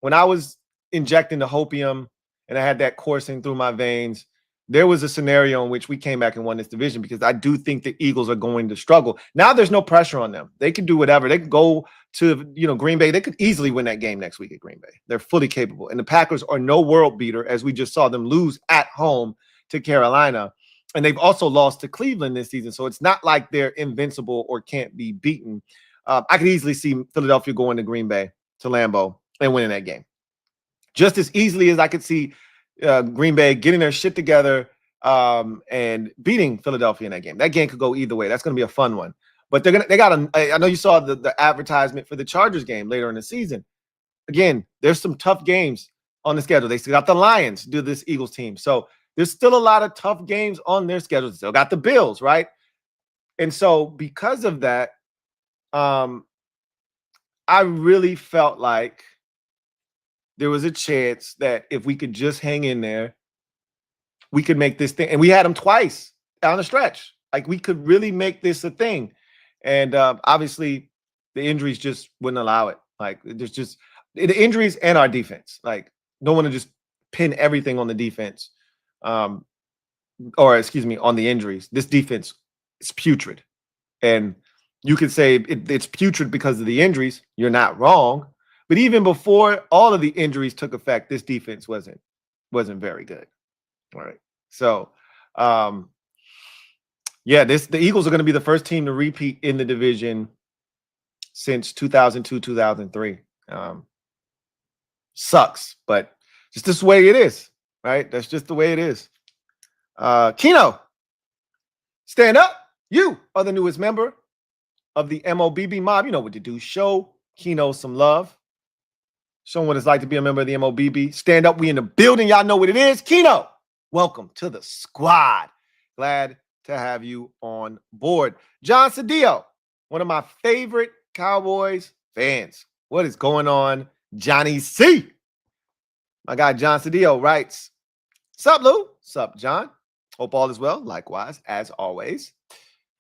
Speaker 3: when I was injecting the hopium and I had that coursing through my veins, there was a scenario in which we came back and won this division, because I do think the Eagles are going to struggle. Now there's no pressure on them. They can do whatever. They can go to, Green Bay. They could easily win that game next week at Green Bay. They're fully capable. And the Packers are no world beater, as we just saw them lose at home to Carolina. And they've also lost to Cleveland this season. So it's not like they're invincible or can't be beaten. I could easily see Philadelphia going to Green Bay, to Lambeau, and winning that game. Just as easily as I could see Green Bay getting their shit together and beating Philadelphia in that game. That game could go either way. That's going to be a fun one. But they got I know you saw the advertisement for the Chargers game later in the season. Again, there's some tough games on the schedule. They still got the Lions, do this Eagles team. So there's still a lot of tough games on their schedule. They still got the Bills, right? And so because of that, I really felt like there was a chance that if we could just hang in there, we could make this thing. And we had them twice down the stretch. Like, we could really make this a thing. And obviously, the injuries just wouldn't allow it. Like, there's just the injuries and our defense. Like, don't want to just pin everything on the defense, or excuse me, on the injuries. This defense is putrid. And you could say it's putrid because of the injuries. You're not wrong. But even before all of the injuries took effect, this defense wasn't very good. All right. So, yeah, the Eagles are going to be the first team to repeat in the division since 2002, 2003. Sucks, but just this way it is, right? That's just the way it is. Keno, stand up. You are the newest member of the MOBB mob. You know what to do. Show Keno some love. Show him what it's like to be a member of the MOBB. Stand up. We in the building. Y'all know what it is. Keno, welcome to the squad. Glad to have you on board. John Cedillo, one of my favorite Cowboys fans. What is going on, Johnny C? My guy John Cedillo writes, "Sup, Lou? Sup, John? Hope all is well. Likewise, as always.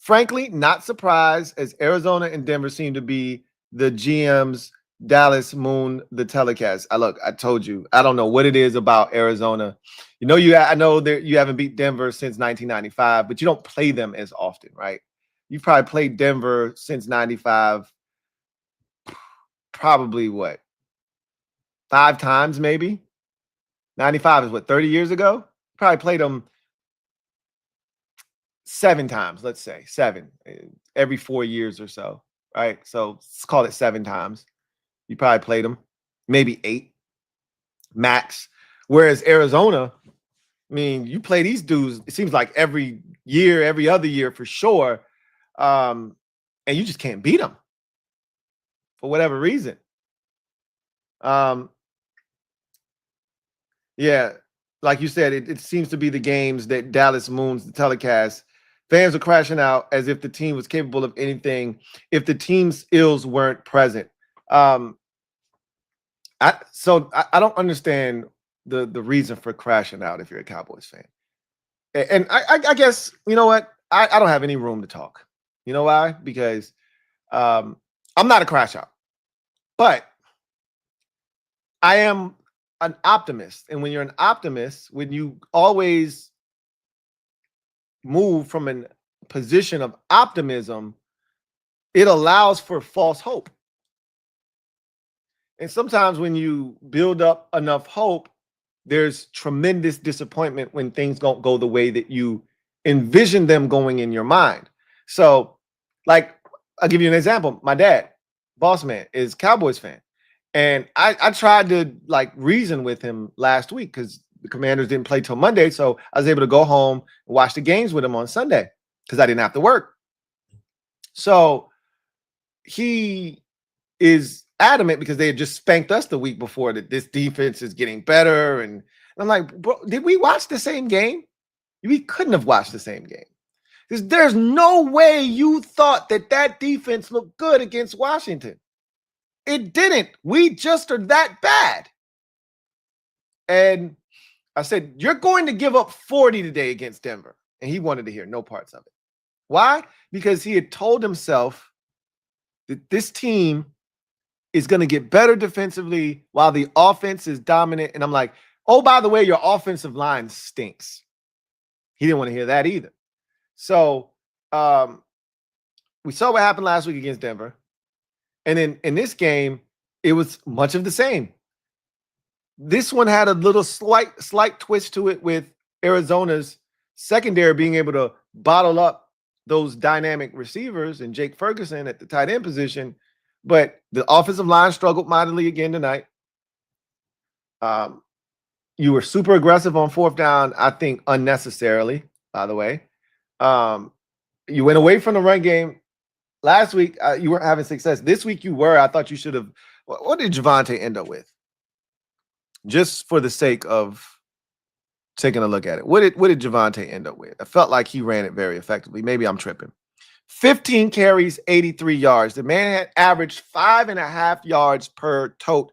Speaker 3: Frankly, not surprised, as Arizona and Denver seem to be the GM's Dallas Moon the telecast." I told you, I don't know what it is about Arizona. I know that you haven't beat Denver since 1995, but you don't play them as often, right? You've probably played Denver since 95. Probably what? 5 times, maybe. 95 is what, 30 years ago? Probably played them 7 times, let's say 7 every 4 years or so, right? So let's call it 7 times. You probably played them, maybe 8 max. Whereas Arizona, I mean, you play these dudes, it seems like every year, every other year for sure, and you just can't beat them for whatever reason. Yeah, like you said, it seems to be the games that Dallas Moons the telecast. Fans are crashing out as if the team was capable of anything if the team's ills weren't present. I don't understand the reason for crashing out if you're a Cowboys fan. And I guess, you know what? I don't have any room to talk. You know why? Because I'm not a crash out. But I am an optimist. And when you're an optimist, when you always move from a position of optimism, it allows for false hope. And sometimes when you build up enough hope, there's tremendous disappointment when things don't go the way that you envision them going in your mind. So, like, I'll give you an example. My dad, boss man, is a Cowboys fan. And I tried to reason with him last week because the Commanders didn't play till Monday. So I was able to go home and watch the games with him on Sunday because I didn't have to work. So he is adamant because they had just spanked us the week before that this defense is getting better. And I'm like, bro, did we watch the same game? We couldn't have watched the same game. There's no way you thought that defense looked good against Washington. It didn't. We just are that bad. And I said, you're going to give up 40 today against Denver. And he wanted to hear no parts of it. Why? Because he had told himself that this team is going to get better defensively while the offense is dominant. And I'm like, oh, by the way, your offensive line stinks. He didn't want to hear that either. So we saw what happened last week against Denver. And then in this game, it was much of the same. This one had a little slight twist to it with Arizona's secondary being able to bottle up those dynamic receivers and Jake Ferguson at the tight end position. But the offensive line struggled mightily again tonight. You were super aggressive on 4th down, I think unnecessarily, by the way. You went away from the run game last week you weren't having success. This week you were. I thought you should have. What did Javonte end up with? Just for the sake of taking a look at it, what did Javonte end up with? I felt like he ran it very effectively. Maybe I'm tripping. 15 carries, 83 yards. The man had averaged 5.5 yards per tote.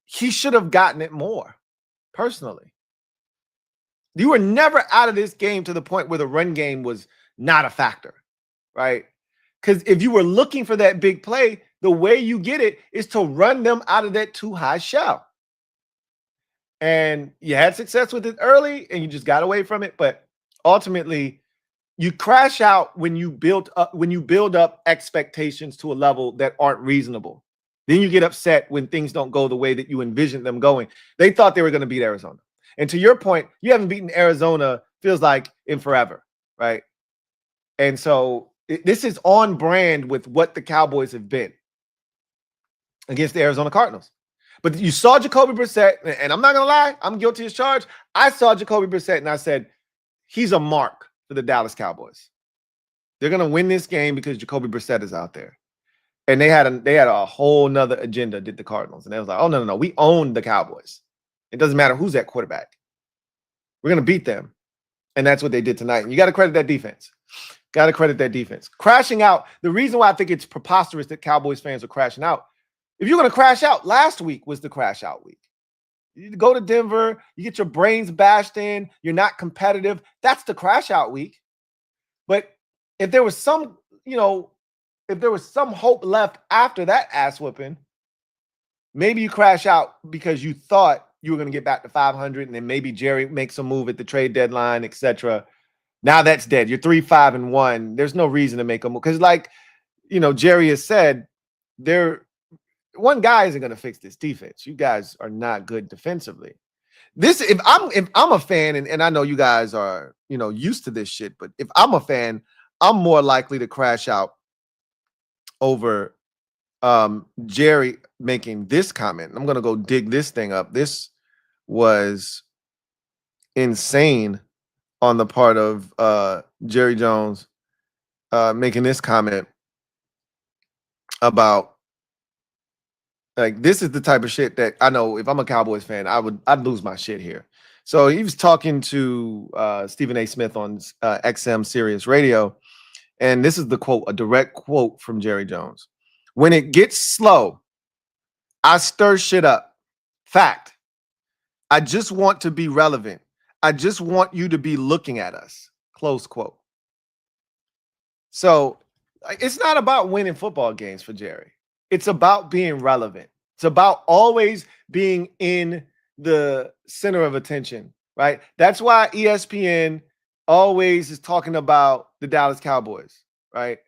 Speaker 3: He should have gotten it more, personally. You were never out of this game to the point where the run game was not a factor, right? Because if you were looking for that big play, the way you get it is to run them out of that too high shell. And you had success with it early and you just got away from it. But ultimately, you crash out when you build up expectations to a level that aren't reasonable. Then you get upset when things don't go the way that you envisioned them going. They thought they were going to beat Arizona. And to your point, you haven't beaten Arizona, feels like, in forever, right? And so this is on brand with what the Cowboys have been against the Arizona Cardinals. But you saw Jacoby Brissett, and I'm not going to lie, I'm guilty as charged. I saw Jacoby Brissett, and I said, he's a mark for the Dallas Cowboys. They're going to win this game because Jacoby Brissett is out there. And they had a whole nother agenda, did the Cardinals. And they was like, oh, no, we own the Cowboys. It doesn't matter who's at quarterback. We're going to beat them. And that's what they did tonight. And you got to credit that defense. Got to credit that defense. Crashing out. The reason why I think it's preposterous that Cowboys fans are crashing out, if you're going to crash out, last week was the crash out week. You go to Denver, you get your brains bashed in, you're not competitive. That's the crash out week. But if there was some, if there was some hope left after that ass whooping, maybe you crash out because you thought you were going to get back to 500 and then maybe Jerry makes a move at the trade deadline, etc. Now that's dead. You're 3-5-1. There's no reason to make a move because, Jerry has said, one guy isn't going to fix this defense. You guys are not good defensively. If I'm a fan, and I know you guys are, used to this shit, but if I'm a fan, I'm more likely to crash out over Jerry making this comment. I'm going to go dig this thing up. This was insane on the part of Jerry Jones making this comment about, like, this is the type of shit that I know if I'm a Cowboys fan, I'd lose my shit here. So he was talking to Stephen A. Smith on XM Sirius Radio, and this is the quote, a direct quote from Jerry Jones. When it gets slow, I stir shit up. Fact. I just want to be relevant. I just want you to be looking at us. Close quote. So it's not about winning football games for Jerry. It's about being relevant. It's about always being in the center of attention, right? That's why ESPN always is talking about the Dallas Cowboys, right?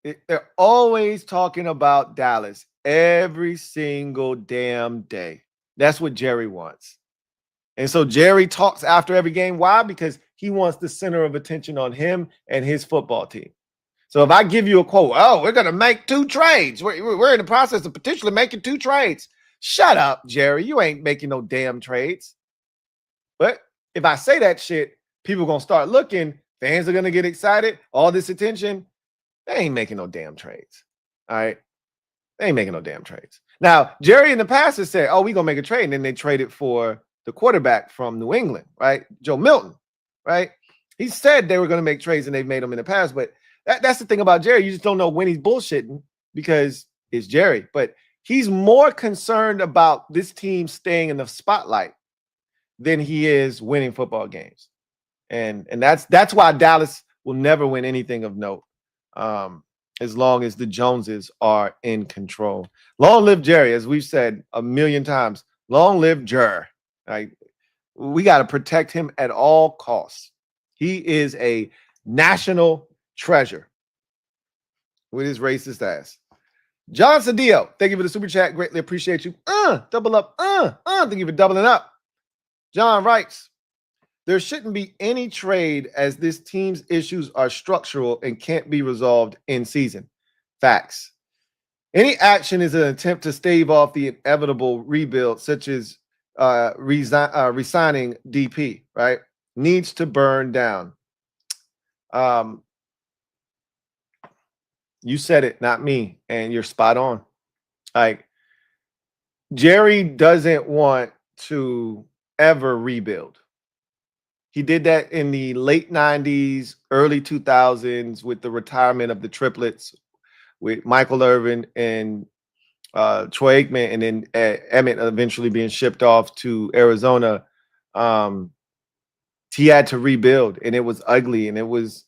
Speaker 3: They're always talking about Dallas every single damn day. That's what Jerry wants. And so Jerry talks after every game. Why? Because he wants the center of attention on him and his football team. So if I give you a quote, oh, we're going to make 2 trades. We're in the process of potentially making 2 trades. Shut up, Jerry. You ain't making no damn trades. But if I say that shit, people are going to start looking. Fans are going to get excited. All this attention. They ain't making no damn trades. All right? They ain't making no damn trades. Now, Jerry in the past has said, oh, we're going to make a trade. And then they traded for the quarterback from New England, right? Joe Milton, right? He said they were going to make trades and they've made them in the past. But that's the thing about Jerry. You just don't know when he's bullshitting because it's Jerry. But he's more concerned about this team staying in the spotlight than he is winning football games. And that's why Dallas will never win anything of note as long as the Joneses are in control. Long live Jerry, as we've said a million times. Long live Jer. Right? We got to protect him at all costs. He is a national treasure with his racist ass. John Cedillo, thank you for the super chat. Greatly appreciate you. Double up. Thank you for doubling up. John writes, there shouldn't be any trade as this team's issues are structural and can't be resolved in season. Facts. Any action is an attempt to stave off the inevitable rebuild, such as resigning DP, right? Needs to burn down. You said it, not me, and you're spot on. Like, Jerry doesn't want to ever rebuild. He did that in the late 90s, early 2000s with the retirement of the triplets with Michael Irvin and Troy Aikman, and then Emmett eventually being shipped off to Arizona. He had to rebuild, and it was ugly. And it was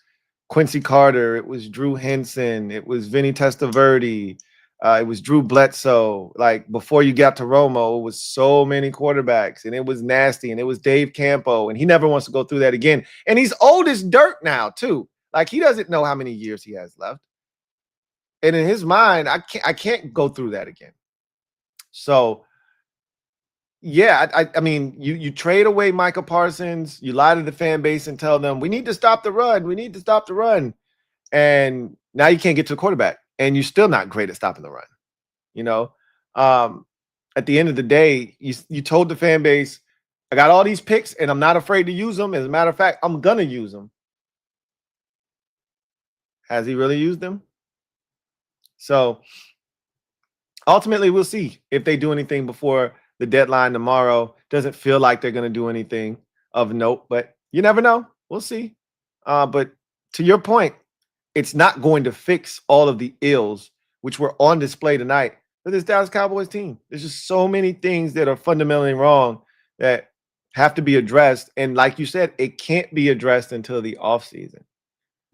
Speaker 3: Quincy Carter, it was Drew Henson, it was Vinny Testaverde, it was Drew Bledsoe. Like, before you got to Romo, it was so many quarterbacks, and it was nasty. And it was Dave Campo, and he never wants to go through that again. And he's old as dirt now, too. Like, he doesn't know how many years he has left. And in his mind, I can't go through that again. So, yeah, I mean, you trade away Micah Parsons, you lie to the fan base and tell them, we need to stop the run. We need to stop the run. And now you can't get to the quarterback, and you're still not great at stopping the run. You know, at the end of the day, you told the fan base, I got all these picks, and I'm not afraid to use them. As a matter of fact, I'm going to use them. Has he really used them? So ultimately, we'll see if they do anything before the deadline tomorrow. Doesn't feel like they're going to do anything of note, but you never know. We'll see. But to your point, it's not going to fix all of the ills which were on display tonight for this Dallas Cowboys team. There's just so many things that are fundamentally wrong that have to be addressed. And like you said, it can't be addressed until the offseason.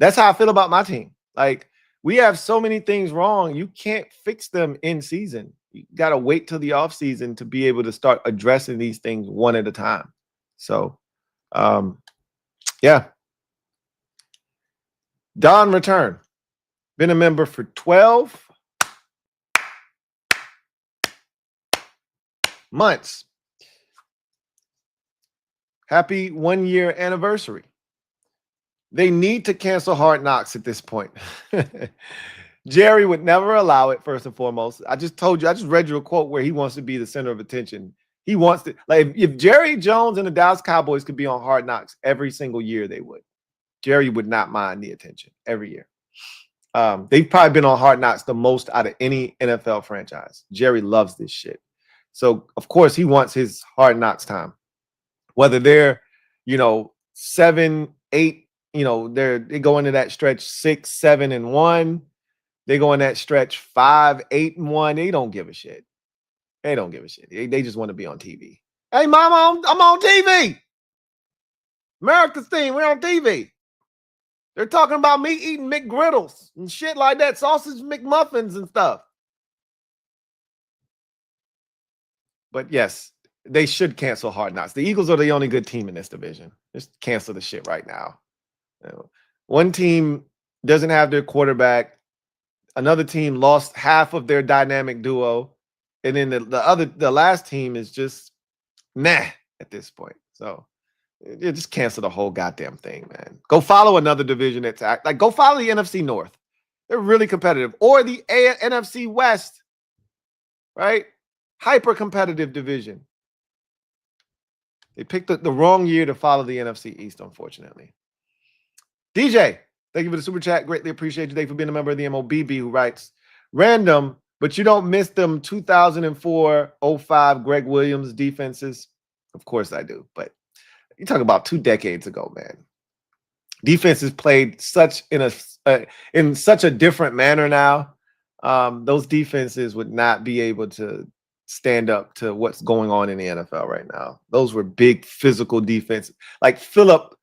Speaker 3: That's how I feel about my team. Like, we have so many things wrong. You can't fix them in season. You got to wait till the offseason to be able to start addressing these things one at a time. So, yeah. Don Return. Been a member for 12 months. Happy 1-year anniversary. They need to cancel Hard Knocks at this point. Jerry would never allow it, first and foremost. I just told you, I just read you a quote where he wants to be the center of attention. He wants to, like, if Jerry Jones and the Dallas Cowboys could be on Hard Knocks every single year, they would. Jerry would not mind the attention every year. They've probably been on Hard Knocks the most out of any NFL franchise. Jerry loves this shit. So, of course, he wants his Hard Knocks time. Whether they're, 7, 8, they go into that stretch 6, 7, and 1. They go in that stretch 5, 8, and 1. They don't give a shit. They don't give a shit. They just want to be on TV. Hey, mama, I'm on TV. America's team, we're on TV. They're talking about me eating McGriddles and shit like that, sausage McMuffins and stuff. But yes, they should cancel Hard Knocks. The Eagles are the only good team in this division. Just cancel the shit right now. One team doesn't have their quarterback. Another team lost half of their dynamic duo. And then the last team is just meh at this point. So you just cancel the whole goddamn thing, man. Go follow another division that's like, go follow the NFC North. They're really competitive. Or the NFC West, right? Hyper competitive division. They picked the wrong year to follow the NFC East, unfortunately. DJ, thank you for the super chat. Greatly appreciate you. Thank you for being a member of the MOBB, who writes, random, but you don't miss them 2004-05 Greg Williams defenses. Of course I do, but you talk about 2 decades ago, man. Defenses played in such a different manner now. Those defenses would not be able to stand up to what's going on in the NFL right now. Those were big physical defenses. Like Phillip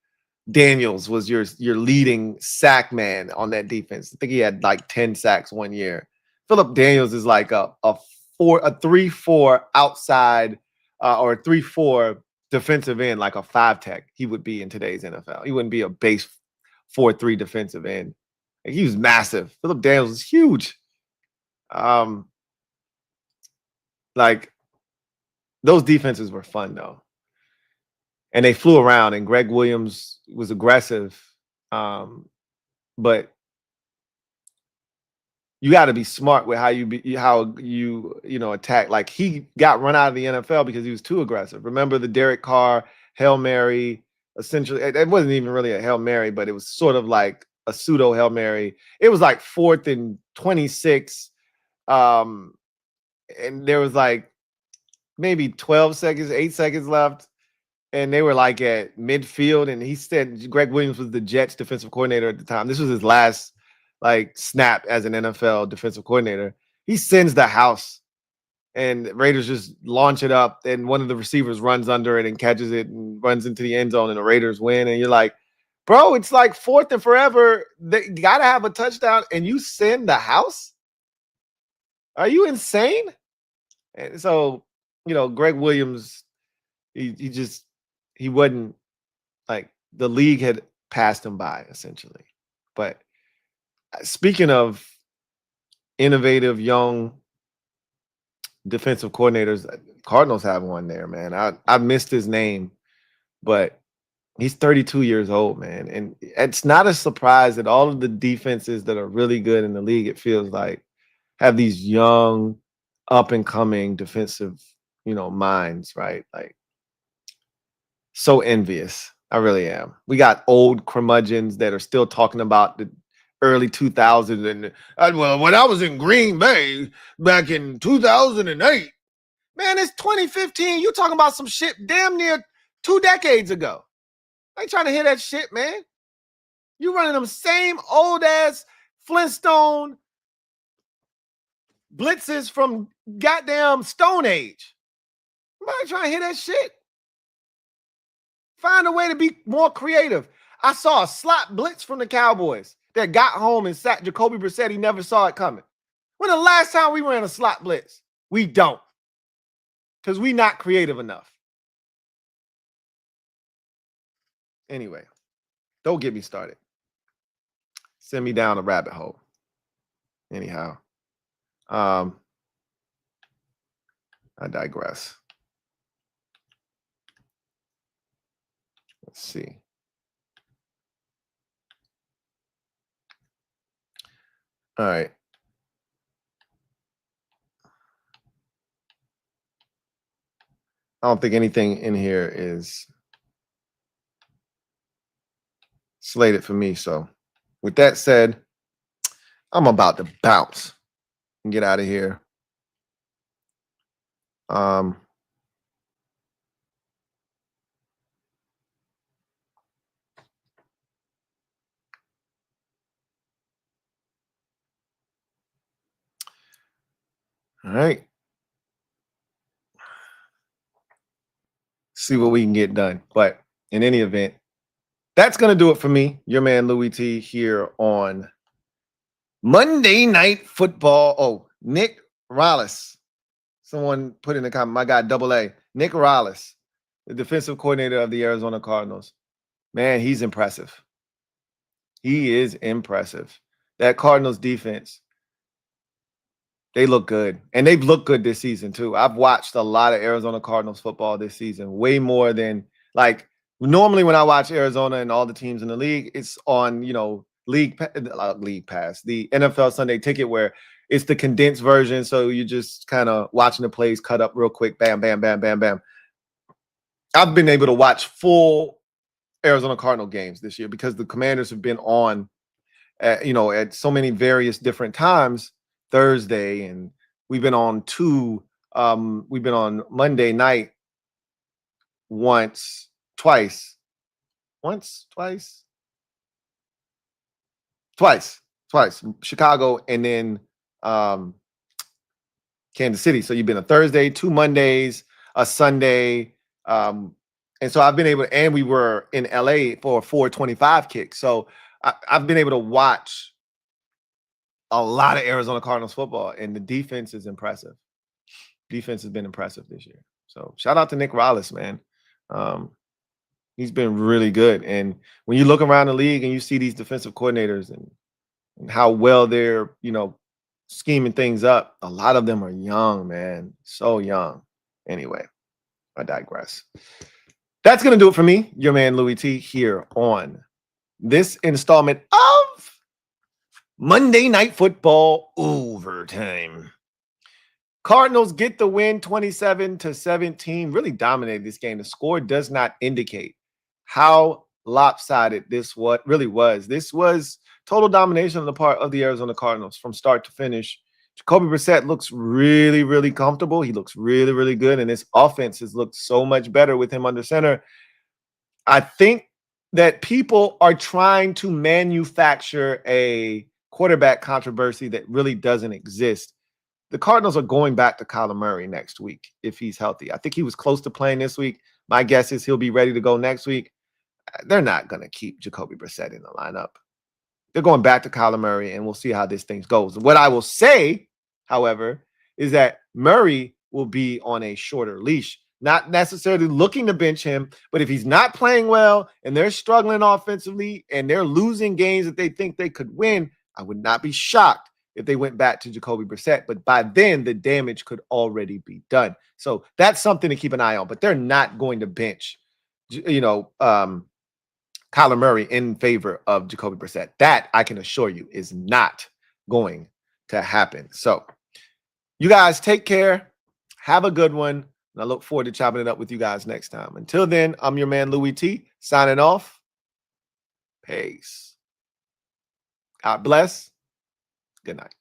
Speaker 3: Daniels was your leading sack man on that defense. I think he had like 10 sacks 1 year. Phillip Daniels is like a 3-4 outside or a 3-4 defensive end, like a 5 tech. He would be in today's NFL. He wouldn't be a base 4-3 defensive end. Like, he was massive. Phillip Daniels is huge. Like, those defenses were fun though. And they flew around, and Greg Williams was aggressive. But you got to be smart with how you attack. Like, he got run out of the NFL because he was too aggressive. Remember the Derek Carr Hail Mary? Essentially, it wasn't even really a Hail Mary, but it was sort of like a pseudo Hail Mary. It was like 4th and 26. And there was like maybe 12 seconds, 8 seconds left. And they were like at midfield. And he said Greg Williams was the Jets defensive coordinator at the time. This was his last like snap as an NFL defensive coordinator. He sends the house. And Raiders just launch it up, and one of the receivers runs under it and catches it and runs into the end zone, and the Raiders win. And you're like, bro, it's like 4th and forever. They got to have a touchdown, and you send the house? Are you insane? And so, Greg Williams, he wasn't like the league had passed him by, essentially. But speaking of innovative, young defensive coordinators, Cardinals have one there, man. I missed his name, but he's 32 years old, man. And it's not a surprise that all of the defenses that are really good in the league, it feels like, have these young, up-and-coming defensive, minds, right? Like, so envious. I really am. We got old curmudgeons that are still talking about the early 2000s. And well, when I was in Green Bay back in 2008, man, it's 2015. You talking about some shit damn near 2 decades ago. I ain't trying to hear that shit, man. You running them same old ass Flintstone blitzes from goddamn Stone Age. I'm not trying to hear that shit. Find a way to be more creative. I saw a slot blitz from the Cowboys that got home and sacked Jacoby Brissett. He never saw it coming. When the last time we ran a slot blitz? We don't. Because we not creative enough. Anyway, don't get me started. Send me down a rabbit hole. Anyhow, I digress. Let's see. All right. I don't think anything in here is slated for me. So with that said, I'm about to bounce and get out of here. All right. See what we can get done. But in any event, that's going to do it for me, your man Louie T, here on Monday Night Football. Oh, Nick Rallis. Someone put in the comment, my guy, AA. Nick Rallis, the defensive coordinator of the Arizona Cardinals. Man, he's impressive. He is impressive. That Cardinals defense, they look good. And they've looked good this season, too. I've watched a lot of Arizona Cardinals football this season, way more than, like, normally when I watch Arizona and all the teams in the league, it's on, League Pass, the NFL Sunday Ticket, where it's the condensed version. So you're just kind of watching the plays cut up real quick. Bam, bam, bam, bam, bam. I've been able to watch full Arizona Cardinal games this year because the Commanders have been on, at so many various different times. Thursday, and we've been on we've been on Monday night twice, Chicago, and then Kansas City. So you've been a Thursday, 2 Mondays, a Sunday, and so I've been able, and we were in LA for a 4:25 kick. So I've been able to watch a lot of Arizona Cardinals football, and the defense is impressive. Defense has been impressive this year. So shout out to Nick Rallis, man. He's been really good. And when you look around the league and you see these defensive coordinators and how well they're, scheming things up, a lot of them are young, man. So young. Anyway, I digress. That's going to do it for me, your man Louie T, here on this installment of Monday Night Football Overtime. Cardinals get the win 27-17. Really dominated this game. The score does not indicate how lopsided this really was. This was total domination on the part of the Arizona Cardinals from start to finish. Jacoby Brissett looks really, really comfortable. He looks really, really good. And this offense has looked so much better with him under center. I think that people are trying to manufacture a quarterback controversy that really doesn't exist. The Cardinals are going back to Kyler Murray next week if he's healthy. I think he was close to playing this week. My guess is he'll be ready to go next week. They're not going to keep Jacoby Brissett in the lineup. They're going back to Kyler Murray, and we'll see how this thing goes. What I will say, however, is that Murray will be on a shorter leash, not necessarily looking to bench him, but if he's not playing well and they're struggling offensively and they're losing games that they think they could win, I would not be shocked if they went back to Jacoby Brissett. But by then, the damage could already be done. So that's something to keep an eye on. But they're not going to bench, Kyler Murray in favor of Jacoby Brissett. That, I can assure you, is not going to happen. So you guys take care. Have a good one. And I look forward to chopping it up with you guys next time. Until then, I'm your man, Louie T, signing off. Peace. God bless. Good night.